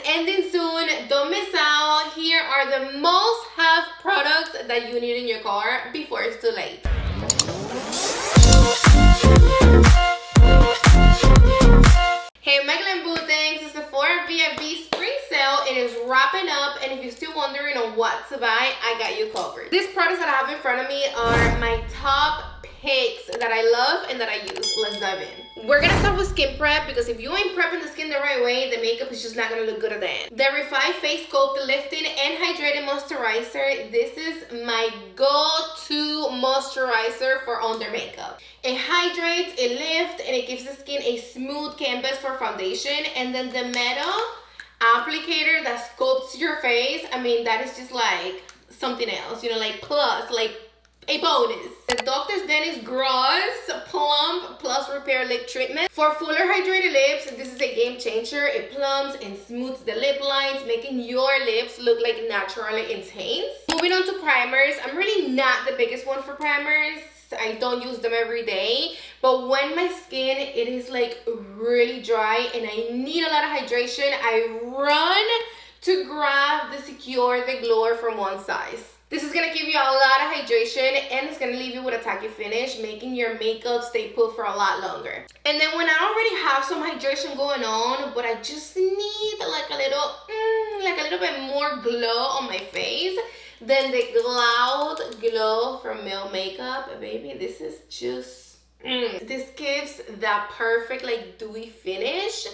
ending soon. Don't miss out. Here are the must-have products that you need in your car before it's too late. Hey my glam boo things, it's the Sephora VIB spring sale. It is wrapping up, and if you're still wondering on what to buy, I got you covered. These products that I have in front of me are my top picks that I love and that I use. Let's dive in. We're gonna start with skin prep, because if you ain't prepping the skin the right way, the makeup is just not gonna look good at the end. The Revive Face Sculpting Lifting and Hydrating Moisturizer. This is my go-to moisturizer for under makeup. It hydrates, it lifts, and it gives the skin a smooth canvas for foundation. And then the metal applicator that sculpts your face, I mean, that is just like something else, you know, like plus, like a bonus. The Dr. Dennis Gross Plump Plus Repair Lip Treatment. For fuller hydrated lips, this is a game changer. It plumps and smooths the lip lines, making your lips look like naturally intense. Moving on to primers. I'm really not the biggest one for primers. I don't use them every day, but when my skin, it is like really dry and I need a lot of hydration, I run to grab the Secure the Glow from One Size. This is going to give you a lot of hydration, and it's going to leave you with a tacky finish, making your makeup stay put for a lot longer. And then when I already have some hydration going on, but I just need like a little bit more glow on my face, then the Cloud Glow from Milk Makeup, baby, this is just, this gives that perfect like dewy finish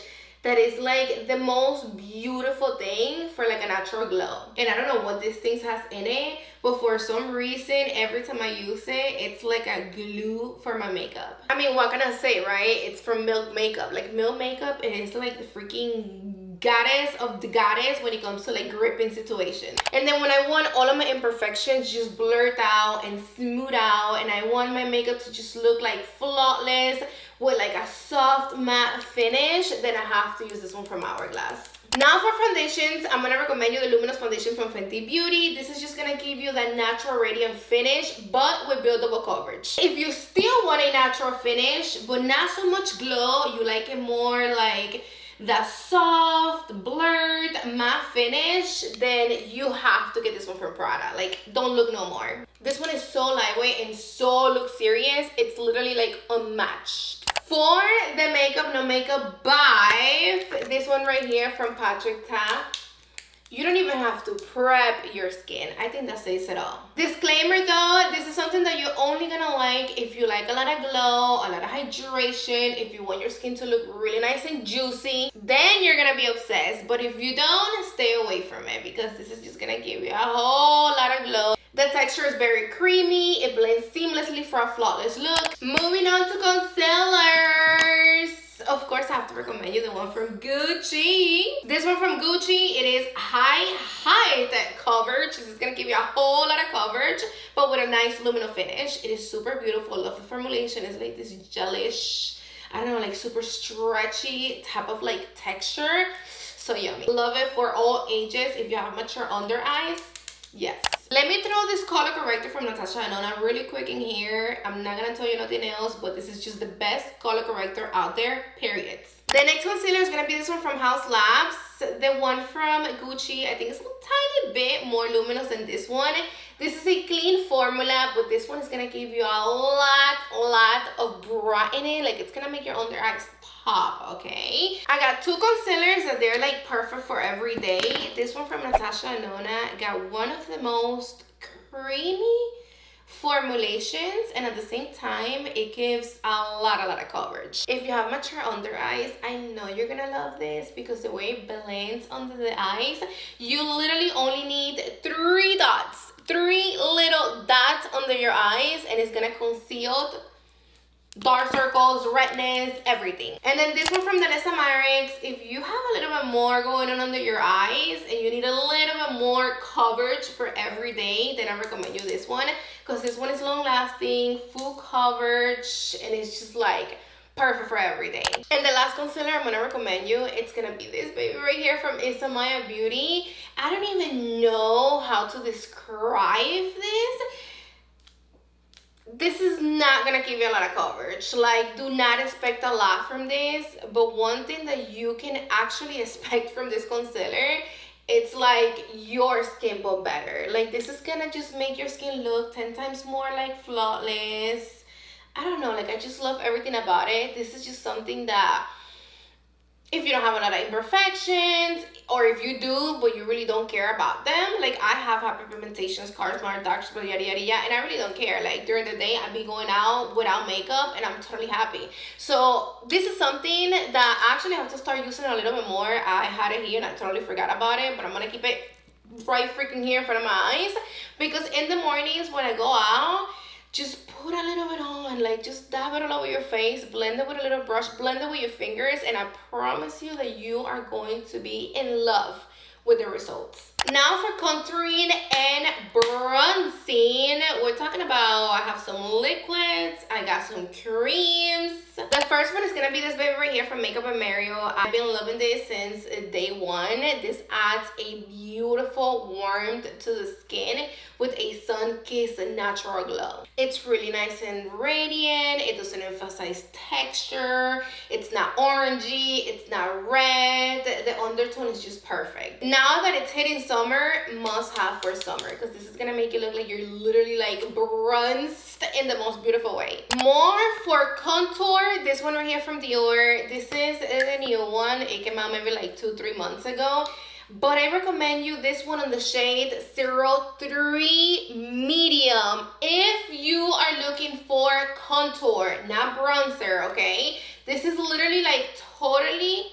that is like the most beautiful thing for like a natural glow. And I don't know what this thing has in it, but for some reason, every time I use it, it's like a glue for my makeup. I mean, what can I say, right? It's from Milk Makeup. Like Milk Makeup is like the freaking goddess of the goddess when it comes to like gripping situations. And then when I want all of my imperfections just blurred out and smooth out, and I want my makeup to just look like flawless with like a soft matte finish, then I have to use this one from Hourglass. Now for foundations, I'm gonna recommend you the Luminous Foundation from Fenty Beauty. This is just gonna give you that natural radiant finish, but with buildable coverage. If you still want a natural finish, but not so much glow, you like it more like that soft, blurred, matte finish, then you have to get this one from Prada. Like, don't look no more. This one is so lightweight and so luxurious. It's literally like unmatched. For the Makeup No Makeup buy, this one right here from Patrick Ta, you don't even have to prep your skin. I think that says it all. Disclaimer though, this is something that you're only gonna like if you like a lot of glow, a lot of hydration, if you want your skin to look really nice and juicy, then you're gonna be obsessed. But if you don't, stay away from it, because this is just gonna give you a whole lot of glow. The texture is very creamy. It blends seamlessly for a flawless look. Moving on to concealers. Of course, I have to recommend you the one from Gucci. This one from Gucci, it is high coverage. This is gonna give you a whole lot of coverage, but with a nice luminous finish. It is super beautiful. I love the formulation. It's like this gelish, I don't know, like super stretchy type of like texture. So yummy. Love it for all ages. If you have mature under eyes, yes. Let me throw this color corrector from Natasha Denona really quick in here. I'm not gonna tell you nothing else, but this is just the best color corrector out there, period. The next concealer is gonna be this one from House Labs. The one from Gucci, I think it's a tiny bit more luminous than this one. This is a clean formula, but this one is gonna give you a lot of brightening. Like, it's gonna make your under eyes pop, okay? I got two concealers that they're like perfect for every day. This one from Natasha Denona got one of the most creamy formulations, and at the same time it gives a lot of coverage. If you have mature under eyes, I know you're gonna love this, because the way it blends under the eyes, you literally only need three little dots under your eyes, and it's gonna conceal dark circles, redness, everything. And then this one from Danessa Myricks, if you have a little bit more going on under your eyes and you need a little bit more coverage for every day, then I recommend you this one, because this one is long lasting, full coverage, and it's just like perfect for every day. And the last concealer I'm gonna recommend you, it's gonna be this baby right here from Isamaya Beauty. I don't even know how to describe this. this is not gonna give you a lot of coverage. Like, do not expect a lot from this, but one thing that you can actually expect from this concealer, it's like your skin but better. Like, this is gonna just make your skin look 10 times more like flawless. I don't know, like, I just love everything about it. This is just something that if you don't have a lot of imperfections, or if you do but you really don't care about them, like I have hyperpigmentation, scars, marks, dark spots, yada yada yada, and I really don't care. Like during the day I'd be going out without makeup and I'm totally happy. So this is something that I actually have to start using a little bit more. I had it here and I totally forgot about it, but I'm gonna keep it right freaking here in front of my eyes, because in the mornings when I go out, just put a little bit on, like just dab it all over your face, blend it with a little brush, blend it with your fingers, and I promise you that you are going to be in love with the results. Now for contouring and bronzing, we're talking about, I have some liquids, I got some creams. The first one is gonna be this baby right here from Makeup and Mario. I've been loving this since day one. This adds a beautiful warmth to the skin with a sun-kissed natural glow. It's really nice and radiant. It doesn't emphasize texture. It's not orangey. It's not red. The undertone is just perfect. Now that it's hitting summer, must have for summer, because this is gonna make you look like you're literally like bronzed in the most beautiful way. More for contour, this one right here from Dior. This is a new one. It came out maybe like 2-3 months ago. But I recommend you this one in the shade 03 Medium if you are looking for contour, not bronzer, okay? This is literally like totally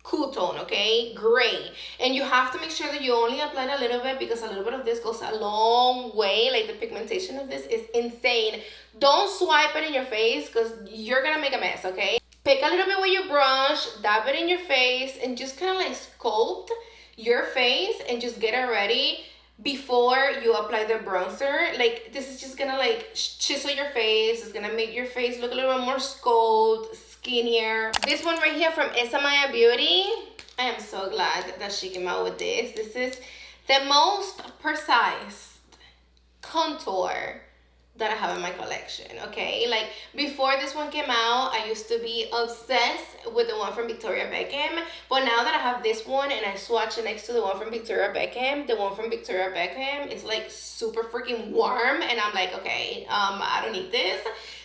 cool tone, okay? Gray. And you have to make sure that you only apply a little bit, because a little bit of this goes a long way. Like the pigmentation of this is insane. Don't swipe it in your face because you're gonna make a mess, okay? Pick a little bit with your brush, dab it in your face, and just kind of like sculpt your face and just get it ready before you apply the bronzer. Like this is just gonna like chisel your face. It's gonna make your face look a little bit more sculpted, skinnier. This one right here from Maya Beauty, I am so glad that she came out with this. This is the most precise contour that I have in my collection, okay? Like before this one came out, I used to be obsessed with the one from Victoria Beckham, but now that I have this one and I swatch it next to the one from Victoria Beckham, the one from Victoria Beckham is like super freaking warm, and I'm like, okay, I don't need this.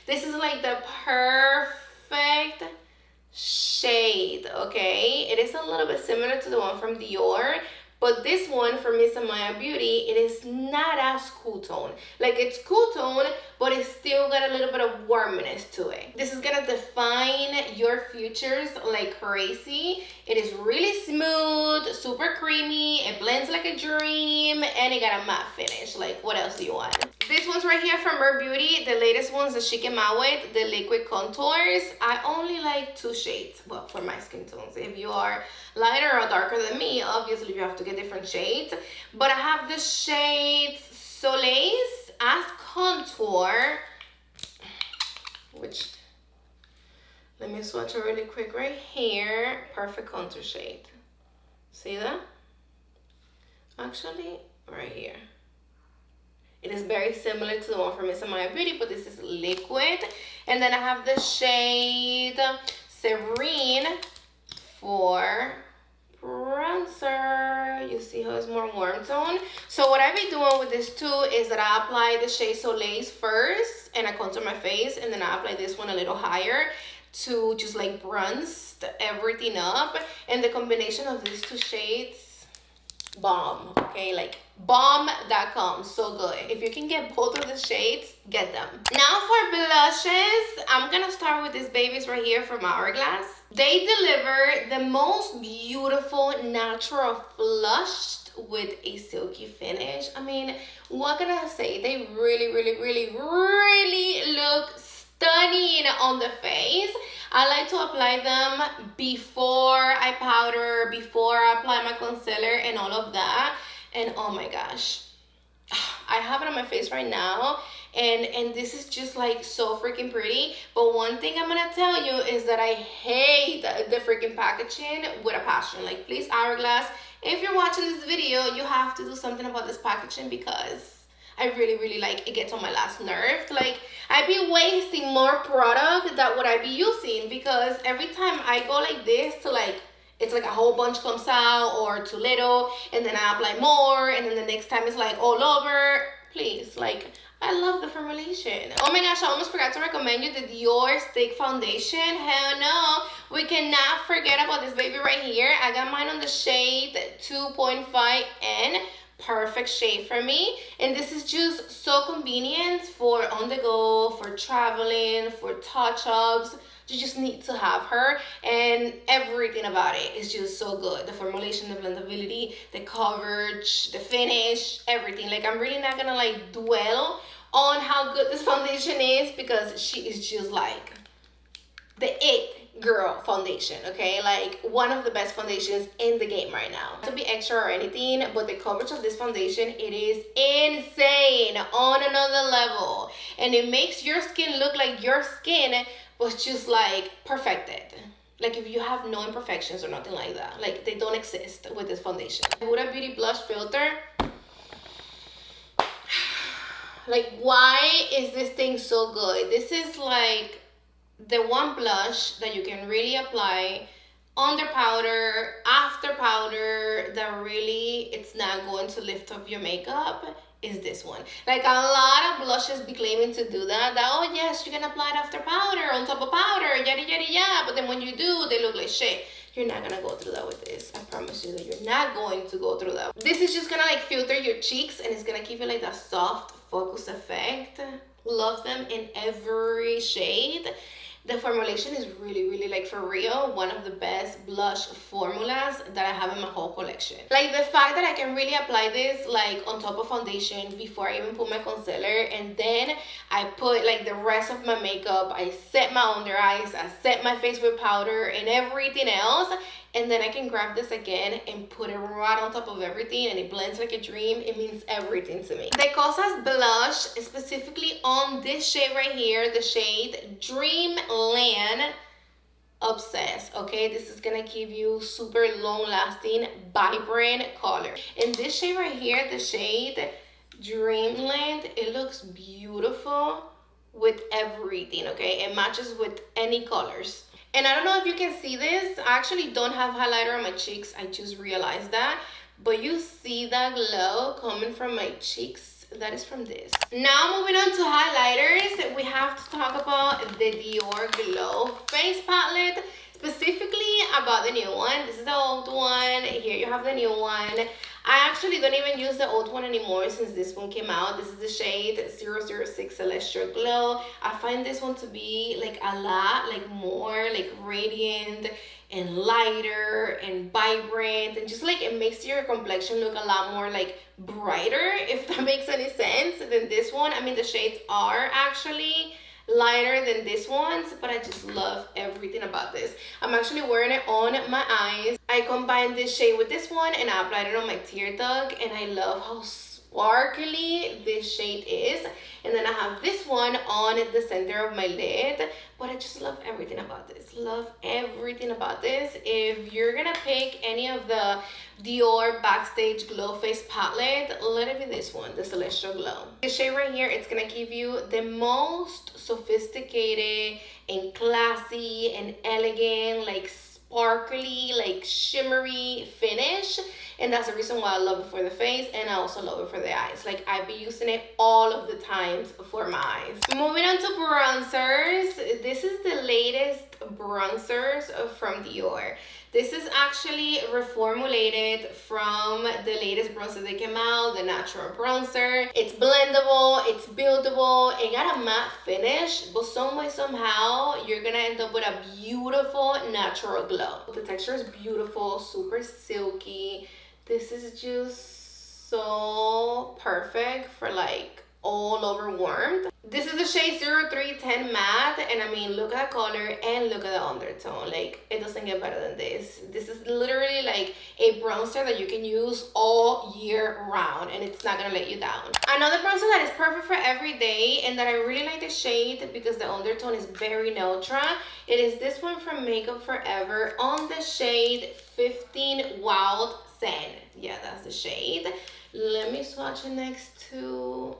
This is like the perfect shade, okay? It is a little bit similar to the one from Dior, but this one from Maya Beauty, it is not as cool tone. Like it's cool tone, but it's still got a little bit of warmness to it. This is gonna define your features like crazy. It is really smooth, super creamy. It blends like a dream, and it got a matte finish. Like what else do you want? This one's right here from Her Beauty, the latest ones that she came out with, the liquid contours. I only like 2 shades, well, for my skin tones. If you are lighter or darker than me, obviously you have to get different shades. But I have the shades Soleil's as contour, which, let me swatch it really quick right here. Perfect contour shade. See that? Actually, right here. It is very similar to the one from Maya Beauty, but this is liquid. And then I have the shade Serene for bronzer. You see how it's more warm tone. So what I've been doing with this too is that I apply the shade Soleil's first and I contour my face, and then I apply this one a little higher to just like bronze everything up. And the combination of these 2 shades, bomb, okay? Like bomb.com, so good. If you can get both of the shades, get them. Now for blushes, I'm gonna start with these babies right here from Hourglass. They deliver the most beautiful natural flushed with a silky finish. I mean, what can I say? They really, really, really, really look stunning on the face. I like to apply them before I powder, before I apply my concealer and all of that. And oh my gosh, I have it on my face right now, and this is just like so freaking pretty. But one thing I'm gonna tell you is that I hate the freaking packaging with a passion. Like, please, Hourglass, if you're watching this video, you have to do something about this packaging, because I really like it. Gets on my last nerve. Like, I be wasting more product than what I be using, because every time I go like this to like, it's like a whole bunch comes out or too little, and then I apply more, and then the next time it's like all over. Please, like, I love the formulation. Oh my gosh, I almost forgot to recommend you the Dior Stick Foundation. Hell no, we cannot forget about this baby right here. I got mine on the shade 2.5N. Perfect shade for me, and this is just so convenient for on the go, for traveling, for touch-ups. You just need to have her, and everything about it is just so good. The formulation, the blendability, the coverage, the finish, everything. Like, I'm really not gonna like dwell on how good this foundation is, because she is just like the it girl foundation, okay? Like, one of the best foundations in the game right now. Not to be extra or anything, but the coverage of this foundation, it is insane, on another level, and it makes your skin look like your skin was just like perfected. Like, if you have no imperfections or nothing like that, like, they don't exist with this foundation. Huda Beauty blush filter. Like, why is this thing so good? This is like the one blush that you can really apply under powder, after powder, that really, it's not going to lift up your makeup, is this one. Like, a lot of blushes be claiming to do that, oh yes, you can apply it after powder, on top of powder, yada yada yada, but then when you do, they look like shit. You're not gonna go through that with this. I promise you that you're not going to go through that. This is just gonna like filter your cheeks, and it's gonna give you like that soft focus effect. Love them in every shade. The formulation is really like, for real, one of the best blush formulas that I have in my whole collection. Like, the fact that I can really apply this like on top of foundation before I even put my concealer, and then I put like the rest of my makeup, I set my under eyes, I set my face with powder and everything else, and then I can grab this again and put it right on top of everything, and it blends like a dream. It means everything to me. The Cosas blush, specifically on this shade right here, the shade Dreamland Obsessed, okay? This is gonna give you super long-lasting, vibrant color. In this shade right here, the shade Dreamland, it looks beautiful with everything, okay? It matches with any colors. And I don't know if you can see this. I actually don't have highlighter on my cheeks. I just realized that. But you see that glow coming from my cheeks? That is from this. Now moving on to highlighters, we have to talk about the Dior Glow Face Palette. Specifically about the new one. This is the old one. Here you have the new one. I actually don't even use the old one anymore since this one came out. This is the shade 006 Celestial Glow. I find this one to be like a lot like more like radiant and lighter and vibrant, and just like it makes your complexion look a lot more like brighter, if that makes any sense, than this one. I mean, the shades are actually lighter than this one's, but I just love everything about this. I'm actually wearing it on my eyes. I combined this shade with this one and I applied it on my tear duct, and I love how sparkly this shade is. And then I have this one on the center of my lid, but I just love everything about this. Love everything about this. If you're gonna pick any of the Dior Backstage Glow Face Palette, let it be this one, the Celestial Glow. This shade right here, it's gonna give you the most sophisticated and classy and elegant, like sparkly, like shimmery finish, and that's the reason why I love it for the face, and I also love it for the eyes. Like, I be using it all of the times for my eyes. Moving on to bronzers, this is the latest bronzers from Dior. This is actually reformulated from the latest bronzer that came out, the natural bronzer. It's blendable, it's buildable, it got a matte finish, but some way, somehow, you're gonna end up with a beautiful natural glow. The texture is beautiful, super silky. This is just so perfect for like all over warmth. This is the shade 0310 Matte, and I mean, look at the color and look at the undertone. Like, it doesn't get better than this. This is literally like a bronzer that you can use all year round, and it's not gonna let you down. Another bronzer that is perfect for every day, and that I really like the shade because the undertone is very neutral, it is this one from Makeup Forever on the shade 15 Wild Sand. Yeah, that's the shade. Let me swatch it next to...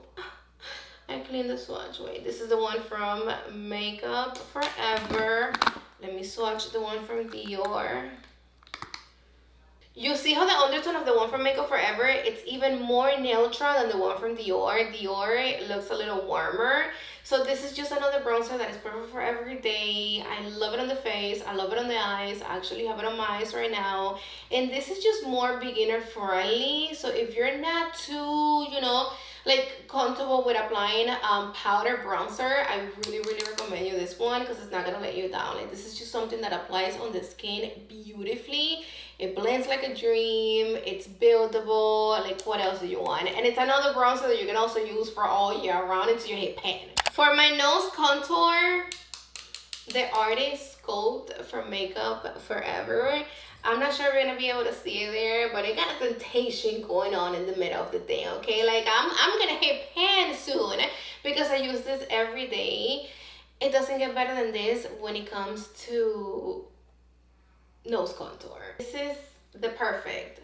I cleaned the swatch. Wait, this is the one from Makeup Forever. Let me swatch the one from Dior. You see how the undertone of the one from Makeup Forever, it's even more neutral than the one from Dior. Dior looks a little warmer. So this is just another bronzer that is perfect for every day. I love it on the face. I love it on the eyes. I actually have it on my eyes right now. And this is just more beginner friendly. So if you're not too, you know, like comfortable with applying powder bronzer, I really recommend you this one because it's not gonna let you down. Like, this is just something that applies on the skin beautifully. It blends like a dream. It's buildable. Like, what else do you want? And it's another bronzer that you can also use for all year round until you hit pan. For my nose contour, the Artist Sculpt from Makeup Forever. I'm not sure if you're gonna be able to see it there, but it got a temptation going on in the middle of the thing, okay? Like, I'm gonna hit pan soon because I use this every day. It doesn't get better than this when it comes to nose contour. This is the perfect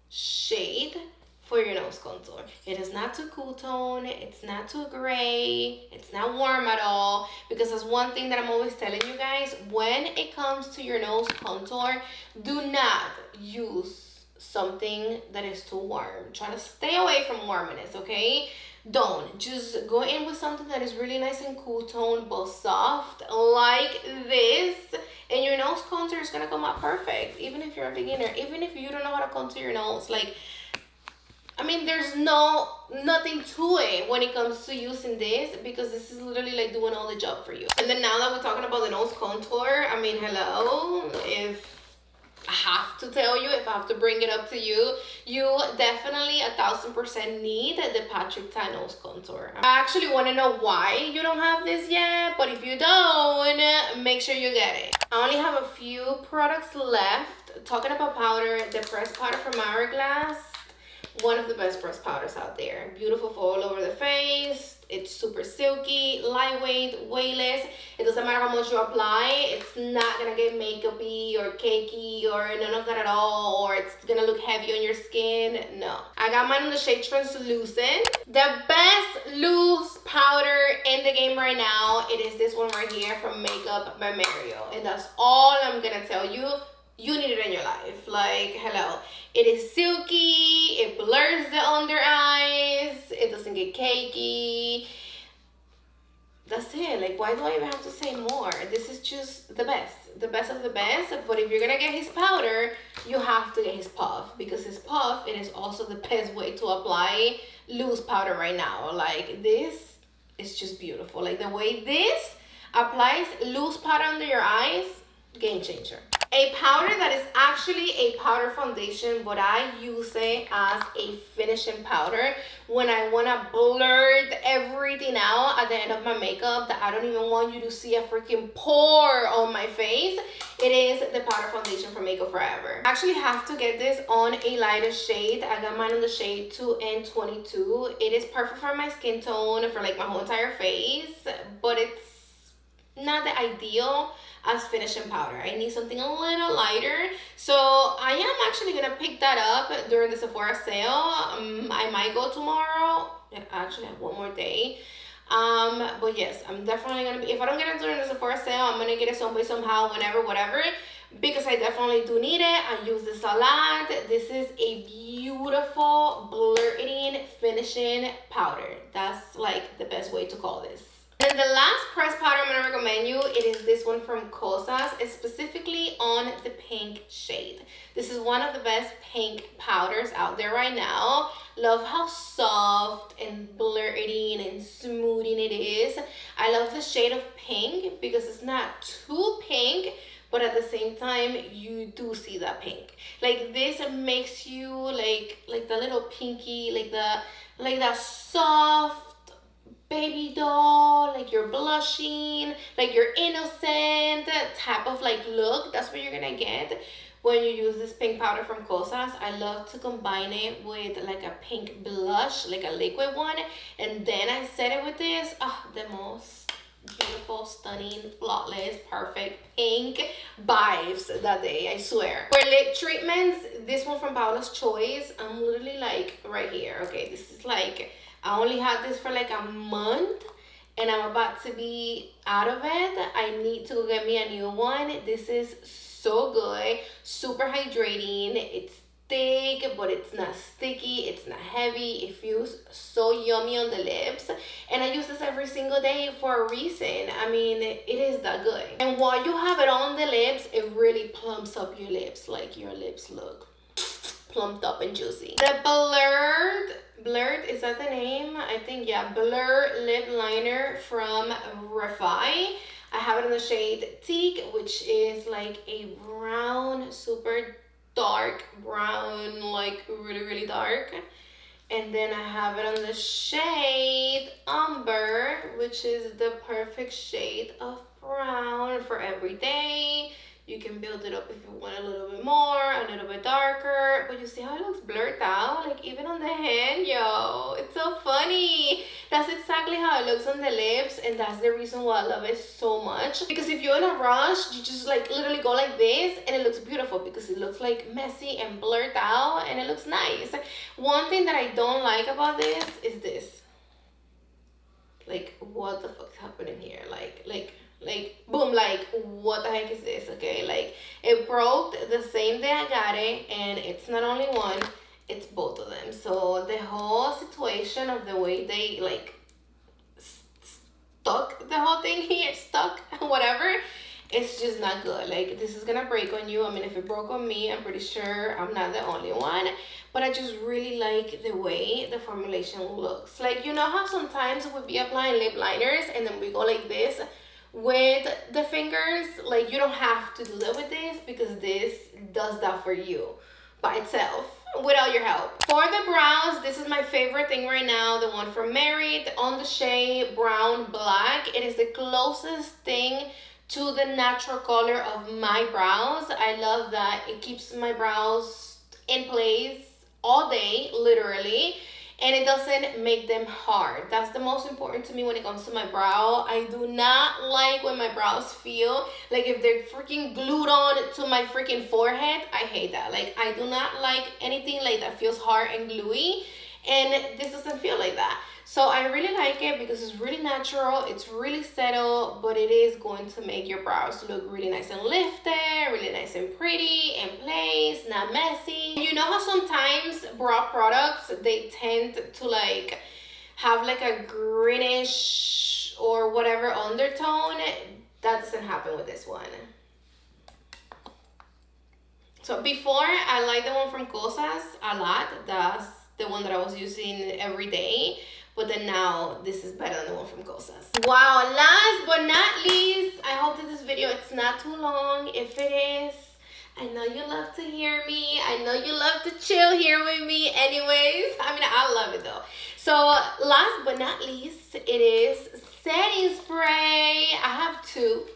shade for your nose contour. It is not too cool tone, it's not too gray, it's not warm at all, because that's one thing that I'm always telling you guys. When it comes to your nose contour, do not use something that is too warm. Try to stay away from warmness, okay? Don't. Just go in with something that is really nice and cool tone but soft like this, and your nose contour is gonna come out perfect. Even if you're a beginner, even if you don't know how to contour your nose, like, I mean, there's nothing to it when it comes to using this, because this is literally like doing all the job for you. And then now that we're talking about the nose contour, I mean, hello, if I have to tell you, if I have to bring it up to you, you definitely 1000% need the Patrick Ta nose contour. I actually want to know why you don't have this yet, but if you don't, make sure you get it. I only have a few products left. Talking about powder, the pressed powder from Hourglass. One of the best pressed powders out there. Beautiful for all over the face. It's super silky, lightweight, weightless. It doesn't matter how much you apply. It's not gonna get makeup-y or cakey or none of that at all, or it's gonna look heavy on your skin. No. I got mine in the shade Translucent. The best loose powder in the game right now, it is this one right here from Makeup by Mario. And that's all I'm gonna tell you. You need it in your life. Like, hello. It is silky, it blurs the under eyes, it doesn't get cakey. That's it. Like, why do I even have to say more? This is just the best of the best. But if you're gonna get his powder, you have to get his puff, because his puff, it is also the best way to apply loose powder right now. Like, this is just beautiful. Like, the way this applies loose powder under your eyes, game changer. A powder that is actually a powder foundation, but I use it as a finishing powder when I want to blur everything out at the end of my makeup that I don't even want you to see a freaking pore on my face. It is the powder foundation from Makeup Forever. I actually have to get this on a lighter shade. I got mine in the shade 2N22. It is perfect for my skin tone, for like my whole entire face, but it's not the ideal as finishing powder. I need something a little lighter, so I am actually gonna pick that up during the Sephora sale. I might go tomorrow. I actually have one more day, but yes, I'm definitely gonna be, if I don't get it during the Sephora sale, I'm gonna get it some way, somehow, whenever, whatever, because I definitely do need it. I use this a lot. This is a beautiful blurring finishing powder. That's like the best way to call this. And the last pressed powder I'm going to recommend you, it is this one from Cosas. It's specifically on the pink shade. This is one of the best pink powders out there right now. Love how soft and blurring and smoothing it is. I love the shade of pink because it's not too pink, but at the same time, you do see that pink. Like, this makes you like the little pinky, like that soft baby doll, like you're blushing, like you're innocent type of like look. That's what you're gonna get when you use this pink powder from Cosas. I love to combine it with like a pink blush, like a liquid one, and then I set it with this. The most beautiful, stunning, flawless, perfect, pink vibes that day, I swear. For lip treatments, this one from Paula's Choice, I'm literally like right here. Okay, this is like, I only had this for like a month and I'm about to be out of it. I need to go get me a new one. This is so good, super hydrating. It's thick, but it's not sticky, it's not heavy. It feels so yummy on the lips, and I use this every single day for a reason. I mean, it is that good. And while you have it on the lips, it really plumps up your lips. Like, your lips look plumped up and juicy. The blurred, is that the name? I think, yeah, Blur lip liner from Refi. I have it in the shade Teak, which is like a brown, super dark brown, like really dark. And then I have it on the shade Umber, which is the perfect shade of brown for every day. You can build it up if you want a little bit more, a little bit darker. But you see how it looks blurred out? Like, even on the hand, yo. It's so funny. That's exactly how it looks on the lips. And that's the reason why I love it so much. Because if you're in a rush, you just like literally go like this. And it looks beautiful because it looks like messy and blurred out. And it looks nice. One thing that I don't like about this is this. Like, what the fuck's happening here? Like boom, like, what the heck is this? Okay, like, it broke the same day I got it, and it's not only one, it's both of them. So the whole situation of the way they like stuck the whole thing here, whatever, it's just not good. Like, this is gonna break on you. I mean, if it broke on me, I'm pretty sure I'm not the only one. But I just really like the way the formulation looks. Like, you know how sometimes we'll be applying lip liners and then we go like this with the fingers? Like, you don't have to do that with this because this does that for you by itself without your help. For the brows, this is my favorite thing right now, the one from Married on the shade Brown Black. It is the closest thing to the natural color of my brows. I love that it keeps my brows in place all day, literally, and it doesn't make them hard. That's the most important to me when it comes to my brow. I do not like when my brows feel like if they're freaking glued on to my freaking forehead. I hate that. Like, I do not like anything like that feels hard and gluey, and this doesn't feel like that. So I really like it because it's really natural, it's really subtle, but it is going to make your brows look really nice and lifted, really nice and pretty, in place, not messy. You know how sometimes brow products, they tend to like have like a greenish or whatever undertone? That doesn't happen with this one. So before, I like the one from Cosas a lot. That's the one that I was using every day. But then now, this is better than the one from Cosas. Wow, last but not least, I hope that this video, it's not too long. If it is, I know you love to hear me. I know you love to chill here with me anyways. I mean, I love it though. So last but not least, it is setting spray. I have two.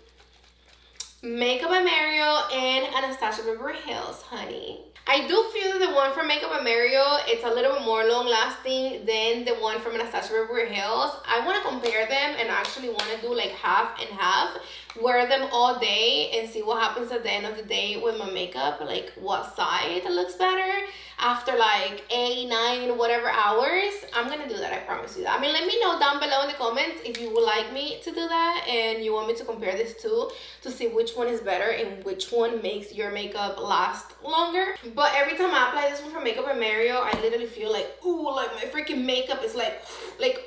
Makeup by Mario and Anastasia Beverly Hills, honey. I do feel that the one from Makeup by Mario, it's a little bit more long lasting than the one from Anastasia Beverly Hills. I want to compare them and actually want to do like half and half. Wear them all day and see what happens at the end of the day with my makeup. Like, what side looks better after like 8, 9, whatever hours. I'm going to do that, I promise you that. I mean, let me know down below in the comments if you would like me to do that and you want me to compare this two to see which one is better and which one makes your makeup last longer. But every time I apply this one from Makeup by Mario, I literally feel like, ooh, like my freaking makeup is like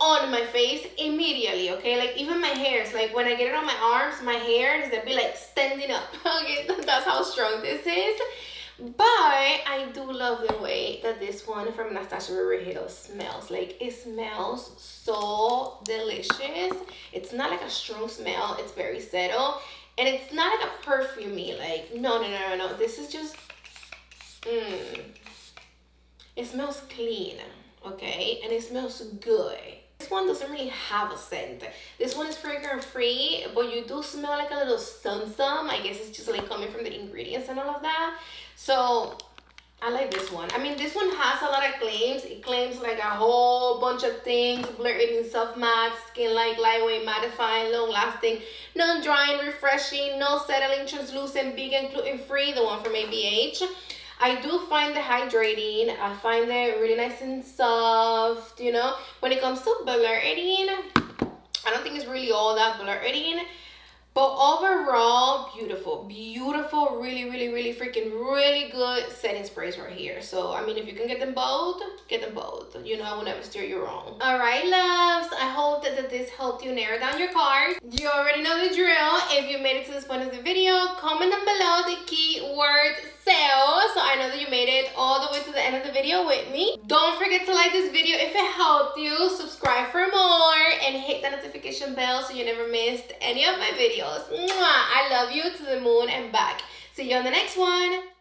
on my face immediately, okay? Like, even my hairs, like when I get it on my arms, my hairs, they'll be like standing up, okay? That's how strong this is. But I do love the way that this one from Anastasia Beverly Hills smells. Like, it smells so delicious. It's not like a strong smell, it's very subtle. And it's not like a perfumey, like, no. This is just, it smells clean, okay? And it smells good. This one doesn't really have a scent. This one is fragrance free, but you do smell like a little some. I guess it's just like coming from the ingredients and all of that. So I like this one. I mean, this one has a lot of claims. It claims like a whole bunch of things. Blur-eating, soft matte, skin light, lightweight, mattifying, long-lasting, non-drying, refreshing, no settling, translucent, vegan, gluten-free, the one from ABH. I do find it hydrating. I find it really nice and soft, you know. When it comes to blur-eating, I don't think it's really all that blur-eating. But overall, beautiful, beautiful, really, really, really freaking, really good setting sprays right here. So, I mean, if you can get them both, get them both. You know, I will never steer you wrong. All right, loves. I hope that this helped you narrow down your card. You already know the drill. If you made it to this point of the video, comment down below the keyword sale, so I know that you made it all the way to the end of the video with me. Don't forget to like this video if it helped you, subscribe for more, and hit the notification bell so you never missed any of my videos. Mwah! I love you to the moon and back. See you on the next one.